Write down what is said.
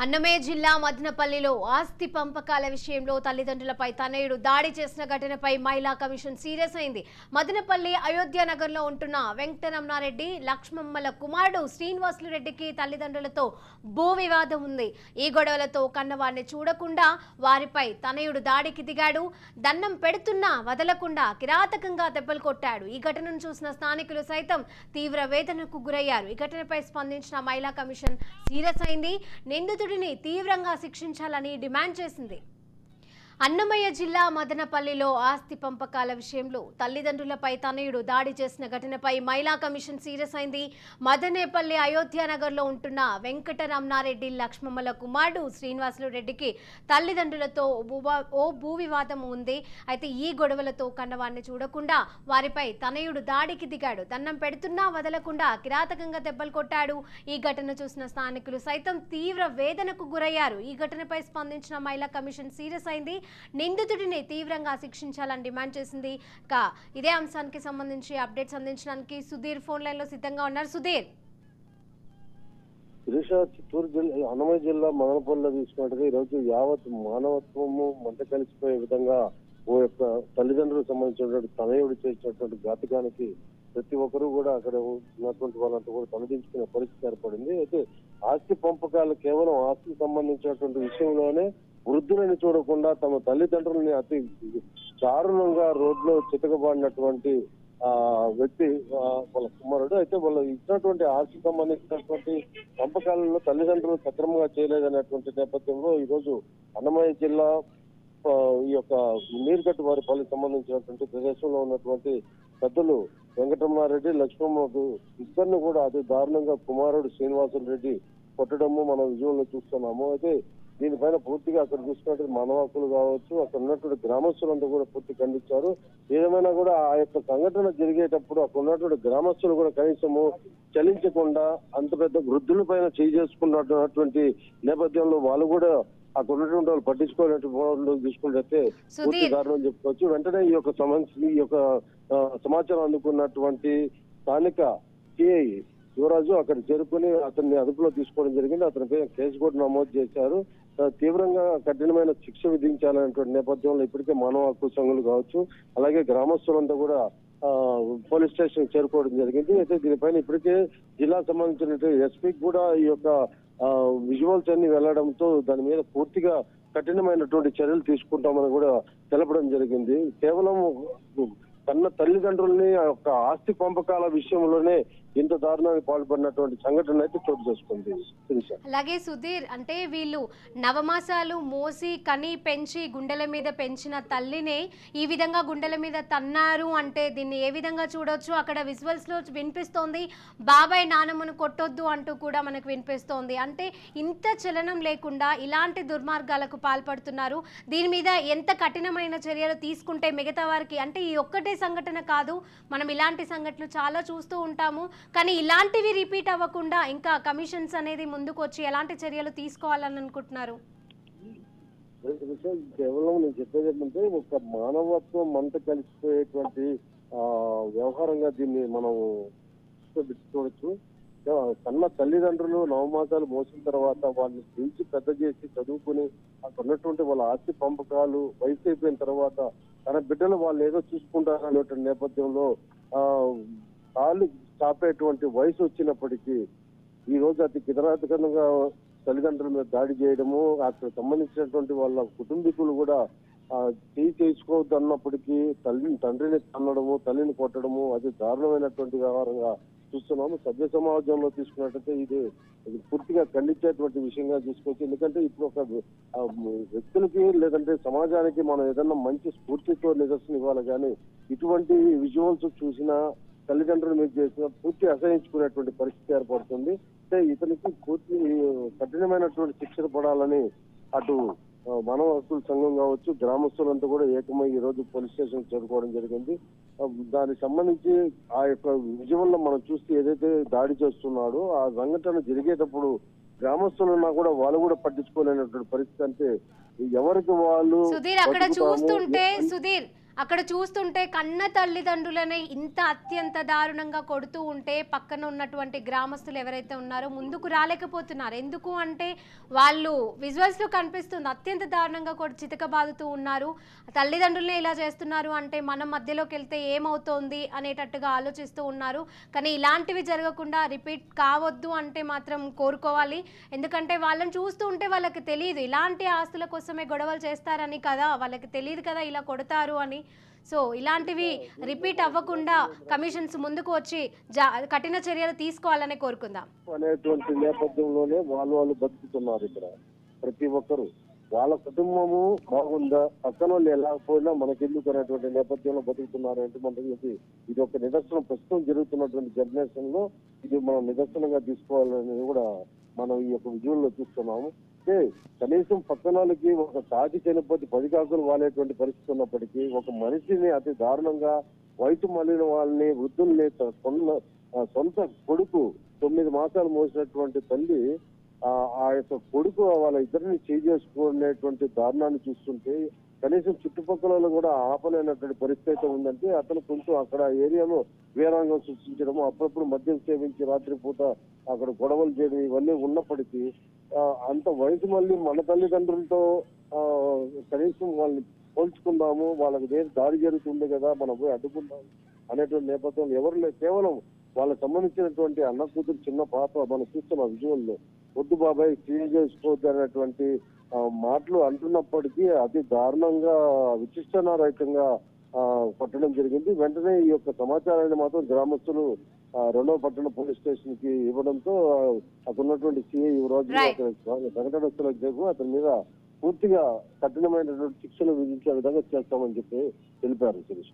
అన్నమయ్య జిల్లా మదనపల్లిలో ఆస్తి పంపకాల విషయంలో తల్లిదండ్రులపై తనయుడు దాడి చేసిన ఘటనపై మహిళా కమిషన్ సీరియస్ అయింది. మదనపల్లి అయోధ్య నగర్లో ఉంటున్న వెంకటరమణారెడ్డి లక్ష్మమ్మల కుమారుడు శ్రీనివాసులు రెడ్డికి తల్లిదండ్రులతో భూ వివాదం ఉంది. ఈ గొడవలతో కన్నవారిని చూడకుండా వారిపై తనయుడు దాడికి దిగాడు. దండం పెడుతున్నా వదలకుండా కిరాతకంగా దెబ్బలు కొట్టాడు. ఈ ఘటనను చూసిన స్థానికులు సైతం తీవ్ర వేదనకు గురయ్యారు. ఈ ఘటనపై స్పందించిన మహిళా కమిషన్ సీరియస్ అయింది. నిందితుడిని తీవ్రంగా శిక్షించాలని డిమాండ్ చేసింది. అన్నమయ్య జిల్లా మదనపల్లిలో ఆస్తి పంపకాల విషయంలో తల్లిదండ్రులపై తనయుడు దాడి చేసిన ఘటనపై మహిళా కమిషన్ సీరియస్ అయింది. మదనపల్లి అయోధ్య నగర్లో ఉంటున్న వెంకటరమణారెడ్డి లక్ష్మమ్మల కుమారుడు శ్రీనివాసులు రెడ్డికి తల్లిదండ్రులతో ఓ భూ వివాదం ఉంది. అయితే ఈ గొడవలతో కన్నవారిని చూడకుండా వారిపై తనయుడు దాడికి దిగాడు. దండం పెడుతున్నా వదలకుండా కిరాతకంగా దెబ్బలు కొట్టాడు. ఈ ఘటన చూసిన స్థానికులు సైతం తీవ్ర వేదనకు గురయ్యారు. ఈ ఘటనపై స్పందించిన మహిళా కమిషన్ సీరియస్ అయింది. నిందితుడిని తీవ్రంగా శిక్షించాలని డిమాండ్ చేసింది. ఇదే అంశానికి సంబంధించి అప్డేట్స్ అందించడానికి సుధీర్ ఫోన్ లైన్ లో సిద్ధంగా ఉన్నారు. సుధీర్, చిత్తూరు జిల్లా అన్నమయ్య జిల్లా మదనపల్లిలో తీసుకున్నట్టుగా ఈరోజు యావత్ మానవత్వము మంట కలిసిపోయే విధంగా ఓ యొక్క తల్లిదండ్రులకు సంబంధించినటువంటి తనయుడు చేసినటువంటి ఘాతకానికి ప్రతి ఒక్కరూ కూడా అక్కడ ఉన్నటువంటి వాళ్ళంతా కూడా తలదించుకునే పరిస్థితి ఏర్పడింది. అయితే ఆస్తి పంపకాలు కేవలం ఆస్తికి సంబంధించినటువంటి విషయంలోనే వృద్ధులని చూడకుండా తమ తల్లిదండ్రులని అతి దారుణంగా రోడ్లో చితకబడినటువంటి వ్యక్తి వాళ్ళ కుమారుడు. అయితే వాళ్ళు ఇచ్చినటువంటి ఆస్తికి సంబంధించినటువంటి పంపకాలలో తల్లిదండ్రులు సక్రమంగా చేయలేదనేటువంటి నేపథ్యంలో ఈరోజు అన్నమయ్య జిల్లా ఈ యొక్క నీరుగట్టు వారి పల్లికి సంబంధించినటువంటి ప్రదేశంలో ఉన్నటువంటి పెద్దలు వెంకటరమణారెడ్డి లక్ష్మమ్మకు ఇద్దరిని కూడా అతి దారుణంగా కుమారుడు శ్రీనివాసులు రెడ్డి కొట్టడము మనం విజువల్లో చూస్తున్నాము. అయితే దీనిపైన పూర్తిగా అక్కడ చూసినట్టు మానవ కావచ్చు, అక్కడ ఉన్నటువంటి గ్రామస్తులంతా కూడా పూర్తి ఖండించారు. ఏదేమైనా కూడా ఆ యొక్క సంఘటన జరిగేటప్పుడు అక్కడ ఉన్నటువంటి గ్రామస్తులు కూడా కనీసము చలించకుండా అంత పెద్ద వృద్ధుల పైన చేయి చేసుకున్నటువంటి నేపథ్యంలో వాళ్ళు కూడా అక్కడ ఉన్నటువంటి వాళ్ళు పట్టించుకోలేటువంటి తీసుకుంటే పూర్తి దారుణం చెప్పుకోవచ్చు. వెంటనే ఈ యొక్క సమాచారం అందుకున్నటువంటి స్థానిక సిఐ యువరాజు అక్కడ చేరుకుని అతన్ని అదుపులో తీసుకోవడం జరిగింది. అతనిపై కేసు కూడా నమోదు చేశారు. తీవ్రంగా కఠినమైన శిక్ష విధించాలనేటువంటి నేపథ్యంలో ఇప్పటికే మానవ హక్కు సంఘాలు కావచ్చు, అలాగే గ్రామస్తులంతా కూడా పోలీస్ స్టేషన్ చేరుకోవడం జరిగింది. అయితే దీనిపైన ఇప్పటికే జిల్లాకు సంబంధించిన ఎస్పీకి కూడా ఈ యొక్క విజువల్స్ అన్ని వెళ్లడంతో దాని మీద పూర్తిగా కఠినమైనటువంటి చర్యలు తీసుకుంటామని కూడా తెలపడం జరిగింది. కేవలం కన్న తల్లిదండ్రుల్ని ఆ యొక్క ఆస్తి పంపకాల విషయంలోనే ఇంత దారుణానికి పాల్పడినటువంటి సంఘటన అయితే చోటు చేసుకుంది. అలాగే సుధీర్, అంటే వీళ్ళు నవమాసాలు మోసి కని పెంచి గుండెల మీద పెంచిన తల్లినే ఈ విధంగా గుండెల మీద తన్నారు అంటే దీన్ని ఏ విధంగా చూడొచ్చు? అక్కడ విజువల్స్ లో వినిపిస్తోంది బాబాయ్ నానమ్మను కొట్టొద్దు అంటూ కూడా మనకు వినిపిస్తోంది. అంటే ఇంత చలనం లేకుండా ఇలాంటి దుర్మార్గాలకు పాల్పడుతున్నారు. దీని మీద ఎంత కఠినమైన చర్యలు తీసుకుంటే మిగతా వారికి, అంటే ఈ ఒక్కటే సంఘటన కాదు, మనం ఇలాంటి సంఘటనలు చాలా చూస్తూ ఉంటాము, కానీ ఇలాంటివి రిపీట్ అవ్వకుండా ఇంకా కమిషన్స్ అనేది ముందుకు వచ్చి ఎలాంటి చర్యలు తీసుకోవాలని అనుకుంటున్నారు? కేవలం నేను చెప్పేది ఏంటంటే ఒక మానవత్వం మంట కలిసిపోయేటువంటి వ్యవహారంగా దీన్ని మనం చూడొచ్చు. కన్న తల్లిదండ్రులు నవమాసాలు మోసిన తర్వాత వాళ్ళని పెంచి పెద్ద చేసి చదువుకుని అక్కడ ఉన్నటువంటి వాళ్ళ ఆస్తి పంపకాలు వయసు అయిపోయిన తర్వాత తన బిడ్డలు వాళ్ళు ఏదో చూసుకుంటారు అనేటువంటి నేపథ్యంలో కాళ్ళు చాపేటువంటి వయసు వచ్చినప్పటికీ ఈ రోజు అతి కిరాతకంగా తల్లిదండ్రుల మీద దాడి చేయడము, అక్కడ సంబంధించినటువంటి వాళ్ళ కుటుంబీకులు కూడా చేయి చేసుకోవద్దు అన్నప్పటికీ తండ్రిని తన్నడము, తల్లిని కొట్టడము అది దారుణమైనటువంటి వ్యవహారంగా చూస్తున్నాము. సభ్య సమాజంలో తీసుకున్నట్టయితే ఇది పూర్తిగా ఖండించేటువంటి విషయంగా చూసుకోవచ్చు. ఎందుకంటే ఇప్పుడు ఒక వ్యక్తులకి లేదంటే సమాజానికి మనం ఏదన్నా మంచి స్ఫూర్తితో నిదర్శనం ఇవ్వాలి, కానీ ఇటువంటి విజువల్స్ చూసినా తల్లిదండ్రులు మీద చేసిన పూర్తి అసహించుకునేటువంటి పరిస్థితి ఏర్పడుతుంది. అంటే ఇతనికి పూర్తి కఠినమైనటువంటి శిక్షణ పడాలని అటు మానవ హక్కుల సంఘం కావచ్చు, గ్రామస్తులంతా కూడా ఏకమై ఈ రోజు పోలీస్ స్టేషన్ చేరుకోవడం జరిగింది. దానికి సంబంధించి ఆ యొక్క విజువల్లో మనం చూస్తే ఏదైతే దాడి చేస్తున్నాడో ఆ సంఘటన జరిగేటప్పుడు గ్రామస్తులున్నా కూడా వాళ్ళు కూడా పట్టించుకోలేనటువంటి పరిస్థితి. అంటే ఎవరికి వాళ్ళు సుధీర్ అక్కడ చూస్తుంటే సుధీర్ అక్కడ చూస్తుంటే కన్న తల్లిదండ్రులనే ఇంత అత్యంత దారుణంగా కొడుతూ ఉంటే పక్కన ఉన్నటువంటి గ్రామస్తులు ఎవరైతే ఉన్నారో ముందుకు రాలేకపోతున్నారు. ఎందుకు అంటే వాళ్ళు విజువల్స్లో కనిపిస్తుంది అత్యంత దారుణంగా చితకబాదుతూ ఉన్నారు. తల్లిదండ్రులనే ఇలా చేస్తున్నారు అంటే మనం మధ్యలోకి వెళ్తే ఏమవుతోంది అనేటట్టుగా ఆలోచిస్తూ ఉన్నారు. కానీ ఇలాంటివి జరగకుండా రిపీట్ కావద్దు అంటే మాత్రం కోరుకోవాలి. ఎందుకంటే వాళ్ళని చూస్తూ ఉంటే వాళ్ళకి తెలియదు ఇలాంటి ఆస్తుల కోసమే గొడవలు చేస్తారని కదా, వాళ్ళకి తెలియదు కదా ఇలా కొడతారు అని. సో ఇలాంటివి రిపీట్ అవ్వకుండా కమిషన్స్ ముందుకు వచ్చి కఠిన చర్యలు తీసుకోవాలని కోరుకుందాం అనేటువంటి నేపథ్యంలోనే వాళ్ళు బతుకుతున్నారు. ఇక్కడ ప్రతి ఒక్కరు వాళ్ళ కుటుంబము బాగుందా, పక్కన వాళ్ళు ఎలా పోయినా మనకెందుకు అనేటువంటి నేపథ్యంలో బతుకుతున్నారు అంటే మనకి ఇది ఒక నిదర్శనం. ప్రస్తుతం జరుగుతున్నటువంటి జనరేషన్ లో ఇది మనం నిదర్శనంగా తీసుకోవాలనేది కూడా మనం ఈ యొక్క విజువల్ లో చూస్తున్నాము. అంటే కనీసం పక్కన వాళ్ళకి ఒక తాటి చనిపోతే 10 కాకులు వాలేటువంటి పరిస్థితి ఉన్నప్పటికీ ఒక మనిషిని అతి దారుణంగా వయసు మళ్ళిన వాళ్ళని, వృద్ధుల్ని సొంత కొడుకు 9 మాసాలు మోసినటువంటి తల్లి ఆ యొక్క కొడుకు వాళ్ళ ఇద్దరిని చేసుకునేటువంటి దారుణాన్ని చూస్తుంటే కనీసం చుట్టుపక్కల కూడా ఆపలేనటువంటి పరిస్థితి ఉందంటే అతను కొంచెం అక్కడ ఏరియాలో వీరాంగం సృష్టించడము, అప్పుడప్పుడు మద్యం సేవించి రాత్రిపూట అక్కడ గొడవలు చేయడం ఇవన్నీ ఉన్నప్పటికీ అంత వయసు మళ్ళీ మన తల్లిదండ్రులతో కనీసం వాళ్ళని పోల్చుకుందాము, వాళ్ళకి దాడి జరుగుతుంది కదా మనం పోయి అడ్డుకుందాం అనేటువంటి నేపథ్యంలో ఎవరు లేదు. కేవలం వాళ్ళకి సంబంధించినటువంటి అన్న కూతురు చిన్న పాప మనం చూస్తున్న విజువల్లో వద్దు బాబాయ్ చేసుకోవద్దు అనేటువంటి మాటలు అంటున్నప్పటికీ అతి దారుణంగా విచిష్టనారహితంగా కొట్టడం జరిగింది. వెంటనే ఈ యొక్క సమాచారాన్ని మాత్రం గ్రామస్తులు 2వ పట్టణ పోలీస్ స్టేషన్ కి ఇవ్వడంతో అక్కడ ఉన్నటువంటి సిఐ యువరాజు సంఘటన స్థలకు చేరుకుని అతని మీద పూర్తిగా కఠినమైనటువంటి శిక్షలు విధించే విధంగా చేస్తామని చెప్పి తెలిపారు శిరీష్.